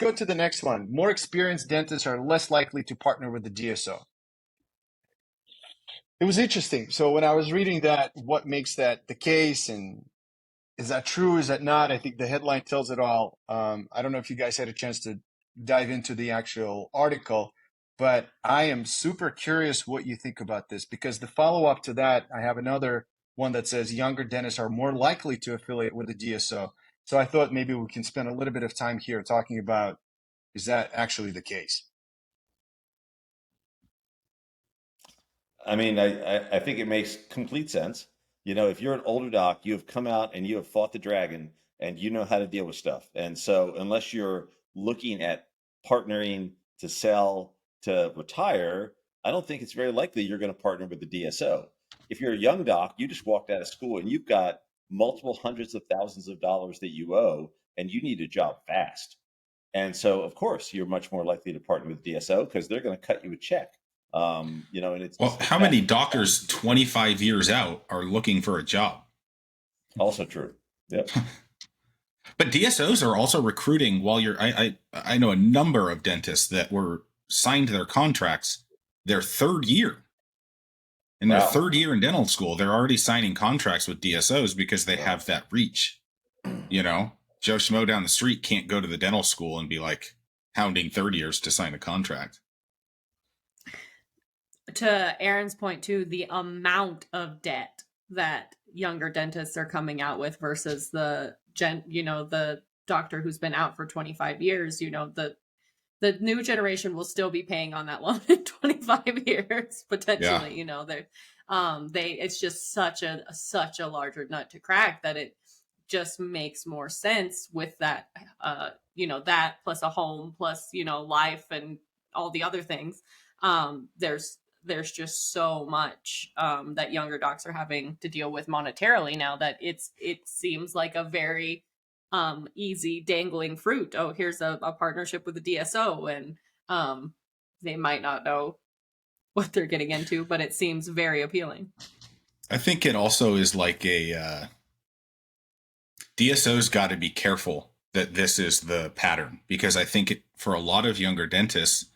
go to the next one. More experienced dentists are less likely to partner with the DSO. It was interesting. So when I was reading that, what makes that the case, and is that true? Is that not? I think the headline tells it all. I don't know if you guys had a chance to dive into the actual article, but I am super curious what you think about this, because the follow up to that, I have another one that says younger dentists are more likely to affiliate with the DSO. So I thought maybe we can spend a little bit of time here talking about, is that actually the case? I mean, I think it makes complete sense. You know, if you're an older doc, you have come out and you have fought the dragon and you know how to deal with stuff. And so, unless you're looking at partnering to sell to retire, I don't think it's very likely you're going to partner with the DSO. If you're a young doc, you just walked out of school and you've got multiple hundreds of thousands of dollars that you owe and you need a job fast. And so, of course, you're much more likely to partner with DSO because they're going to cut you a check. You know, and Well, it's how many that doctors 25 years out are looking for a job? also true. Yep. But DSOs are also recruiting while you're. I know a number of dentists that were signed their contracts their third year. In their Wow. third year in dental school, they're already signing contracts with DSOs because they Wow. have that reach. You know, Joe Schmo down the street can't go to the dental school and be like hounding third years to sign a contract. To Aaron's point too, the amount of debt that younger dentists are coming out with versus the the doctor who's been out for 25 years, the new generation will still be paying on that loan in 25 years potentially. Yeah. They it's just such a larger nut to crack that it just makes more sense with that that plus a home plus life and all the other things. There's just so much that younger docs are having to deal with monetarily now that it seems like a very easy dangling fruit. Oh, here's a partnership with the DSO, and they might not know what they're getting into, but it seems very appealing. I think it also is like a DSO's got to be careful that this is the pattern, because I think for a lot of younger dentists,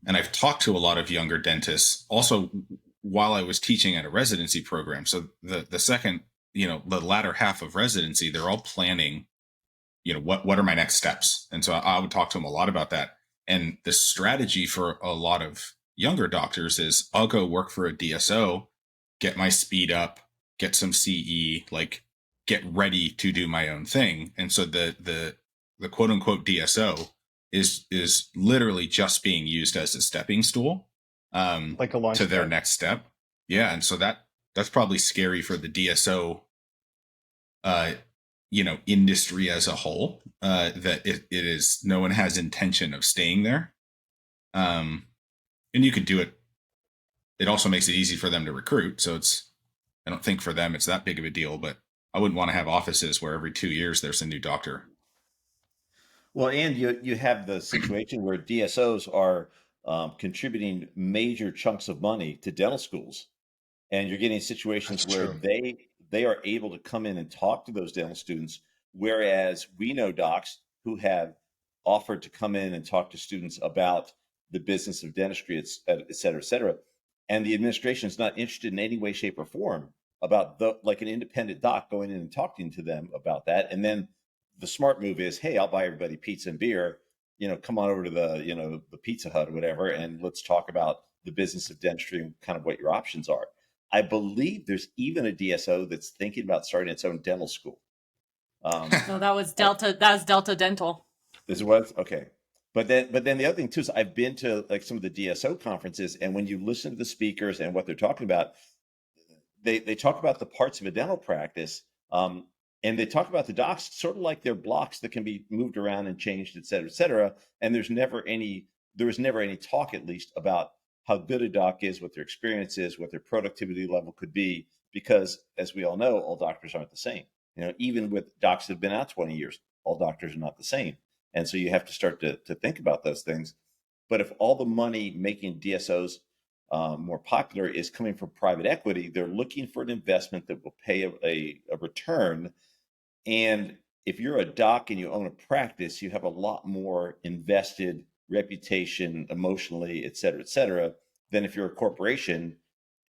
and I've talked to a lot of younger dentists also while I was teaching at a residency program. So the second, the latter half of residency, they're all planning, what are my next steps? And so I would talk to them a lot about that. And the strategy for a lot of younger doctors is I'll go work for a DSO, get my speed up, get some CE, like get ready to do my own thing. And so the quote unquote DSO is literally just being used as a stepping stool Like a launch to their pad. next step. Yeah. And so that's probably scary for the DSO industry as a whole, that it is, no one has intention of staying there. And you could do it. It also makes it easy for them to recruit. So I don't think for them it's that big of a deal, but I wouldn't want to have offices where every 2 years there's a new doctor. Well, and you have the situation where DSOs are contributing major chunks of money to dental schools, and you're getting situations That's where true. they are able to come in and talk to those dental students, whereas we know docs who have offered to come in and talk to students about the business of dentistry, et cetera, et cetera. And the administration is not interested in any way, shape, or form about like an independent doc going in and talking to them about that. And then the smart move is, hey, I'll buy everybody pizza and beer. Come on over to the Pizza Hut or whatever, and let's talk about the business of dentistry and kind of what your options are. I believe there's even a DSO that's thinking about starting its own dental school. No, that was Delta. That was Delta Dental. This was okay. But then the other thing too is I've been to like some of the DSO conferences, and when you listen to the speakers and what they're talking about, they talk about the parts of a dental practice, and they talk about the docs sort of like they're blocks that can be moved around and changed, et cetera, et cetera. And there was never any talk, at least, about how good a doc is, what their experience is, what their productivity level could be, because as we all know, all doctors aren't the same. Even with docs that have been out 20 years, all doctors are not the same. And so you have to start to think about those things. But if all the money making DSOs more popular is coming from private equity, they're looking for an investment that will pay a return. And if you're a doc and you own a practice, you have a lot more invested reputation, emotionally, et cetera, than if you're a corporation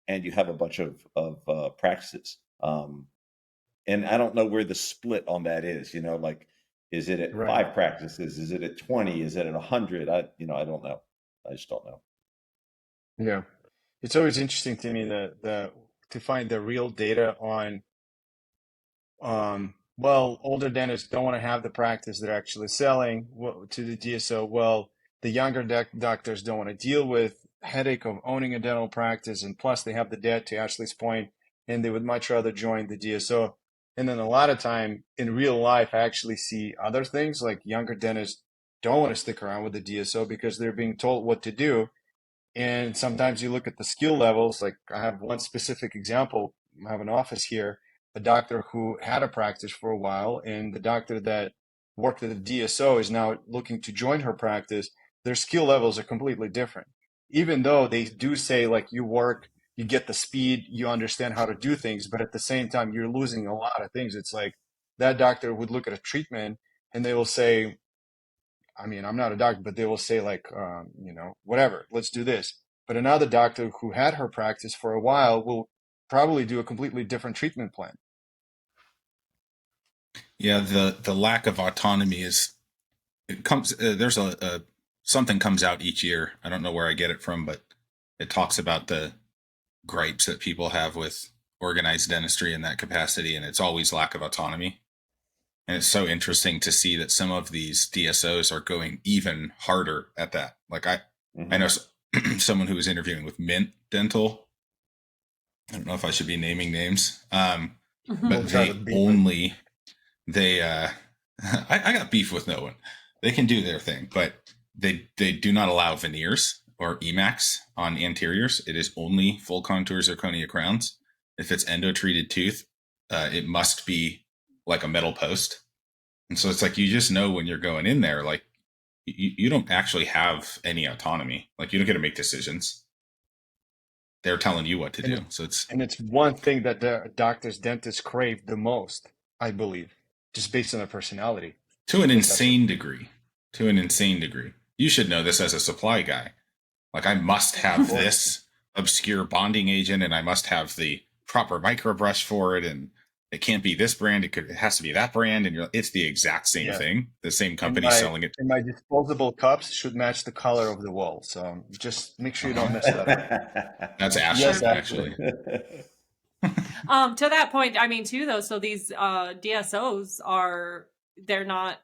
and you have a bunch of practices. And I don't know where the split on that is. Like, is it at Right. 5 practices? Is it at 20? Is it at 100? I don't know. I just don't know. Yeah. It's always interesting to me to find the real data on well, older dentists don't want to have the practice they're actually selling to the DSO. Well, the younger doctors don't want to deal with headache of owning a dental practice, and plus they have the debt, to Ashley's point, and they would much rather join the DSO. And then a lot of time in real life, I actually see other things like younger dentists don't want to stick around with the DSO because they're being told what to do. And sometimes you look at the skill levels. Like I have one specific example. I have an office here, a doctor who had a practice for a while, and the doctor that worked at the DSO is now looking to join her practice. Their skill levels are completely different. Even though they do say like you work, you get the speed, you understand how to do things, but at the same time you're losing a lot of things. It's like that doctor would look at a treatment and they will say, I mean, I'm not a doctor, but they will say like, whatever, let's do this. But another doctor who had her practice for a while will probably do a completely different treatment plan. Yeah, the lack of autonomy is it comes. There's a something comes out each year. I don't know where I get it from, but it talks about the gripes that people have with organized dentistry in that capacity, and it's always lack of autonomy. And it's so interesting to see that some of these DSOs are going even harder at that. Like I know someone who was interviewing with Mint Dental. I don't know if I should be naming names, but I got beef with no one. They can do their thing, but they do not allow veneers or EMAX on anteriors. It is only full contour zirconia crowns. If it's endo treated tooth, it must be like a metal post. And so it's like, you just know when you're going in there, like you don't actually have any autonomy. Like you don't get to make decisions. They're telling you what to do. It's one thing that the doctors, dentists crave the most, I believe, just based on their personality. To an insane degree. You should know this as a supply guy. Like I must have this obscure bonding agent, and I must have the proper microbrush for it, and it can't be this brand. It has to be that brand, and it's the exact same thing. The same company selling it. And my disposable cups should match the color of the wall. So just make sure you don't mess that up. That's Ashley, actually. To that point, I mean, too, though. So these DSOs they're not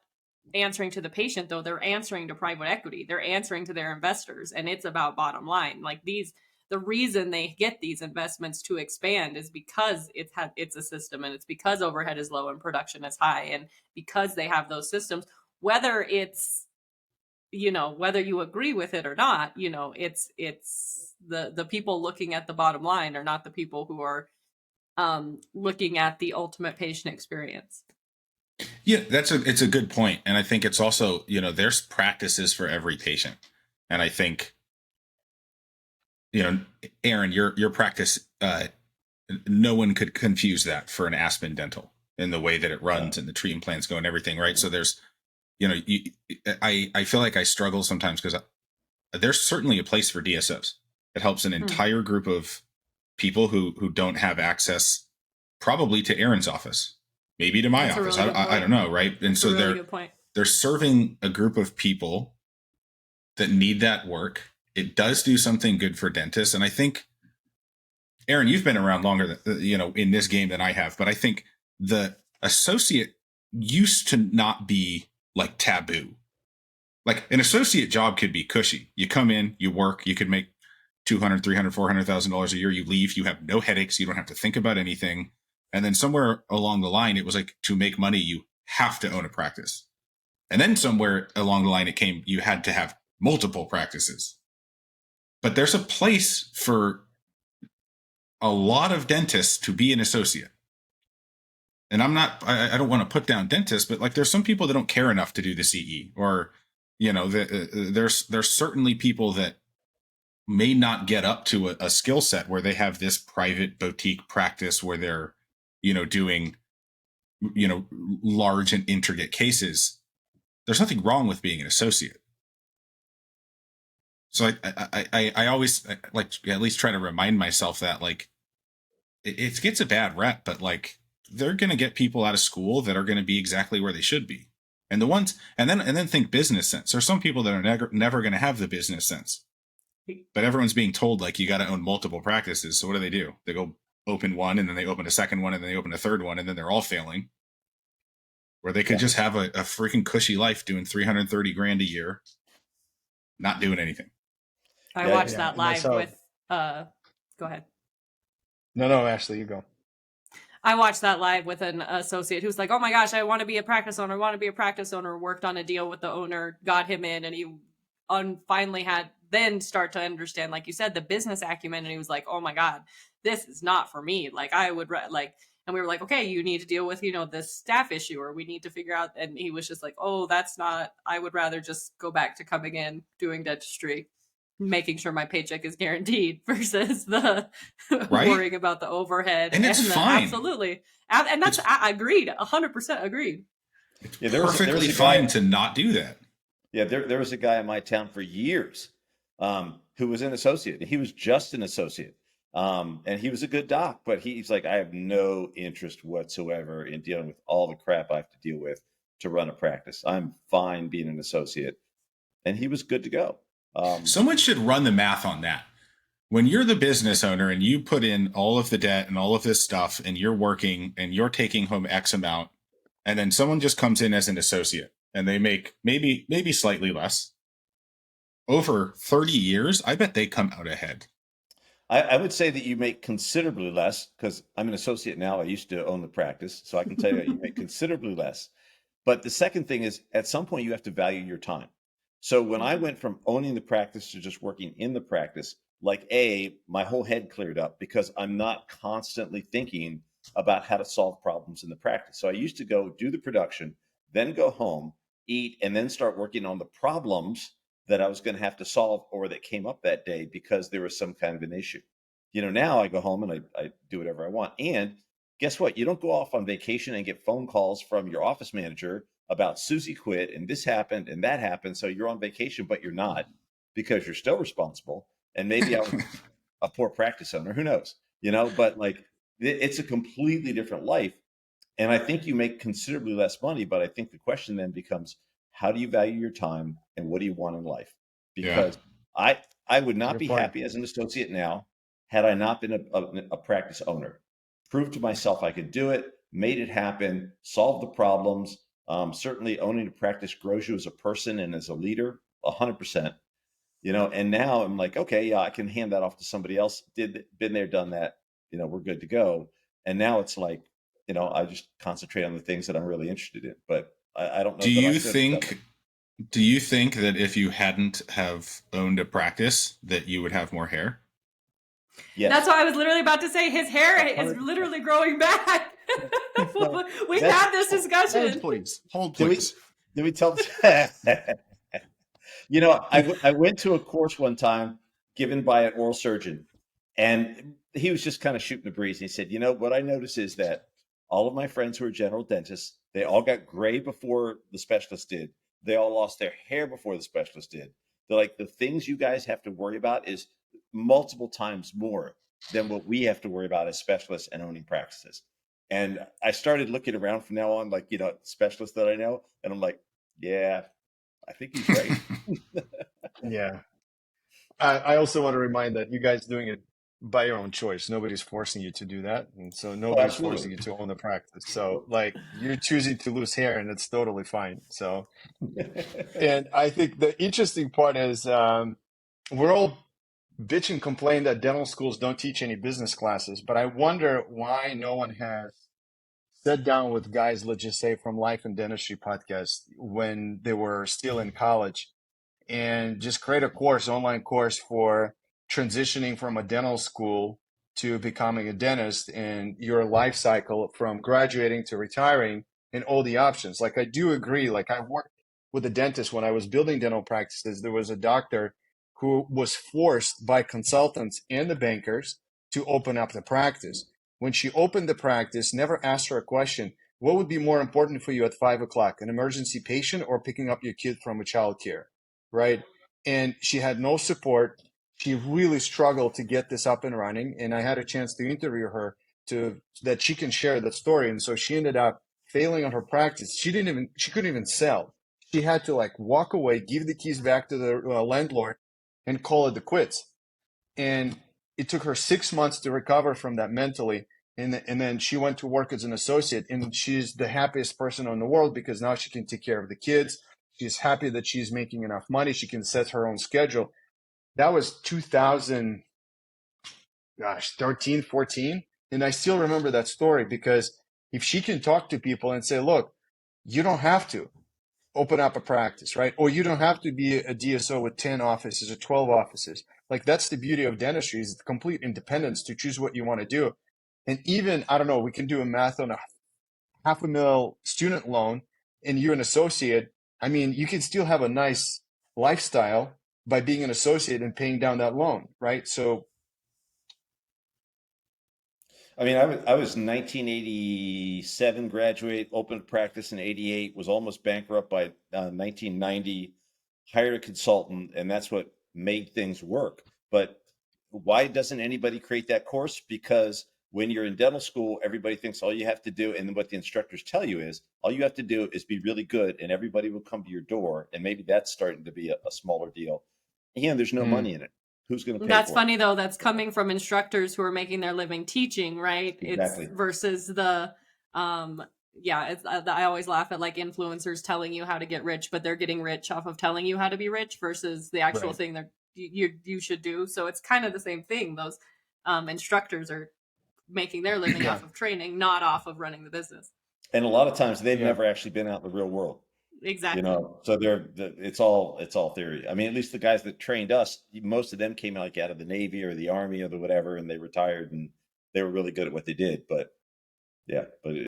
answering to the patient, though. They're answering to private equity. They're answering to their investors, and it's about bottom line. Like the reason they get these investments to expand is because it's a system, and it's because overhead is low and production is high, and because they have those systems, whether it's, whether you agree with it or not, it's the people looking at the bottom line are not the people who are looking at the ultimate patient experience. Yeah, it's a good point. And I think it's also, there's practices for every patient. And I think, Aaron, your practice, no one could confuse that for an Aspen Dental in the way that it runs and the treatment plans go and everything, right? So there's, I feel like I struggle sometimes because there's certainly a place for DSOs. It helps an entire group of people who don't have access probably to Aaron's office, maybe to my office. Really I don't know, right? And so they're serving a group of people that need that work. It does do something good for dentists. And I think, Aaron, you've been around longer than, in this game than I have, but I think the associate used to not be like taboo. Like an associate job could be cushy. You come in, you work, you could make $200,000, $300,000, $400,000 a year. You leave, you have no headaches. You don't have to think about anything. And then somewhere along the line, it was like, to make money, you have to own a practice. And then somewhere along the line, it came, you had to have multiple practices. But there's a place for a lot of dentists to be an associate. And I don't want to put down dentists, but like there's some people that don't care enough to do the CE, or, there's certainly people that may not get up to a skill set where they have this private boutique practice where they're, doing large and intricate cases, there's nothing wrong with being an associate. So I always like at least try to remind myself that like it gets a bad rep, but like they're going to get people out of school that are going to be exactly where they should be. And the ones, and then think business sense. There's some people that are never going to have the business sense, but everyone's being told like you got to own multiple practices. So what do? They go open one, and then they open a second one, and then they open a third one, and then they're all failing. Where they could just have a freaking cushy life doing 330 grand a year, not doing anything. I watched that live with. Go ahead. No, Ashley, you go. I watched that live with an associate who's like, "Oh my gosh, I want to be a practice owner. I want to be a practice owner." Worked on a deal with the owner, got him in, and he finally had then start to understand, like you said, the business acumen. And he was like, "Oh my god, this is not for me. Like I would like." And we were like, "Okay, you need to deal with this staff issue, or we need to figure out." And he was just like, "Oh, that's not. I would rather just go back to coming in doing dentistry." Making sure my paycheck is guaranteed versus the worrying about the overhead. And it's fine. Absolutely. And that's, I agreed, 100% agreed. Yeah, perfectly fine to not do that. Yeah, there was a guy in my town for years who was an associate. He was just an associate. And he was a good doc, but he's like, I have no interest whatsoever in dealing with all the crap I have to deal with to run a practice. I'm fine being an associate. And he was good to go. Someone should run the math on that. When you're the business owner and you put in all of the debt and all of this stuff and you're working and you're taking home X amount, and then someone just comes in as an associate and they make maybe slightly less over 30 years, I bet they come out ahead. I would say that you make considerably less because I'm an associate now. I used to own the practice, so I can tell you that you make considerably less. But the second thing is at some point you have to value your time. So when I went from owning the practice to just working in the practice, like my whole head cleared up because I'm not constantly thinking about how to solve problems in the practice. So I used to go do the production, then go home, eat, and then start working on the problems that I was going to have to solve or that came up that day because there was some kind of an issue. Now I go home and I do whatever I want. And guess what? You don't go off on vacation and get phone calls from your office manager about Susie quit and this happened and that happened. So you're on vacation, but you're not because you're still responsible. And maybe I was a poor practice owner, who knows, but like it's a completely different life. And I think you make considerably less money, but I think the question then becomes, how do you value your time and what do you want in life? Because I would not be happy as an associate now had I not been a practice owner. Proved to myself I could do it, made it happen, solved the problems. Certainly owning a practice grows you as a person and as a leader, 100%. And now I'm like, okay, yeah, I can hand that off to somebody else. Been there, done that. We're good to go. And now it's like, I just concentrate on the things that I'm really interested in. But I don't know. Do you think that if you hadn't have owned a practice that you would have more hair? Yes. That's what I was literally about to say. His hair is literally growing back. We've had this discussion. Hold please. Did we tell? I went to a course one time given by an oral surgeon, and he was just kind of shooting the breeze. And he said, what I notice is that all of my friends who are general dentists, they all got gray before the specialist did. They all lost their hair before the specialist did. They're like, the things you guys have to worry about is multiple times more than what we have to worry about as specialists and owning practices. And I started looking around from now on, like, specialists that I know, and I'm like, yeah, I think he's right. Yeah. I also want to remind that you guys doing it by your own choice. Nobody's forcing you to do that. And so nobody's forcing you to own the practice. So like you're choosing to lose hair and it's totally fine. So, and I think the interesting part is we're all bitch and complain that dental schools don't teach any business classes, but I wonder why no one has sat down with guys, let's just say from Life and Dentistry podcast when they were still in college and just create a course, online course for transitioning from a dental school to becoming a dentist and your life cycle from graduating to retiring and all the options. Like I do agree, like I worked with a dentist when I was building dental practices. There was a doctor who was forced by consultants and the bankers to open up the practice. When she opened the practice, never asked her a question, what would be more important for you at 5 o'clock, an emergency patient or picking up your kid from a child care, right? And she had no support. She really struggled to get this up and running. And I had a chance to interview her to that she can share that story. And so she ended up failing on her practice. She couldn't even sell. She had to like walk away, give the keys back to the landlord, and call it the quits. And it took her 6 months to recover from that mentally. And then she went to work as an associate, and she's the happiest person in the world because now she can take care of the kids. She's happy that she's making enough money. She can set her own schedule. That was 2000, 13, 14. And I still remember that story because if she can talk to people and say, look, you don't have to open up a practice, right? Or you don't have to be a DSO with 10 offices or 12 offices. Like that's the beauty of dentistry is the complete independence to choose what you want to do. And even, I don't know, we can do a math on a $500,000 student loan and you're an associate. I mean, you can still have a nice lifestyle by being an associate and paying down that loan, right? So I mean, I was 1987 graduate, opened practice in 88, was almost bankrupt by 1990, hired a consultant, and that's what made things work. But why doesn't anybody create that course? Because when you're in dental school, everybody thinks all you have to do, and what the instructors tell you is, all you have to do is be really good, and everybody will come to your door. And maybe that's starting to be a smaller deal. And there's no money in it. Who's going to pay That's for funny though. That's coming from instructors who are making their living teaching, right? Exactly. It's versus the, I always laugh at like influencers telling you how to get rich, but they're getting rich off of telling you how to be rich versus the actual Right. thing that you should do. So it's kind of the same thing. Those instructors are making their living Yeah. off of training, not off of running the business. And a lot of times they've Yeah. never actually been out in the real world. Exactly. So it's all theory. I mean, at least the guys that trained us, most of them came like out of the Navy or the Army or the whatever, and they retired and they were really good at what they did. But yeah, but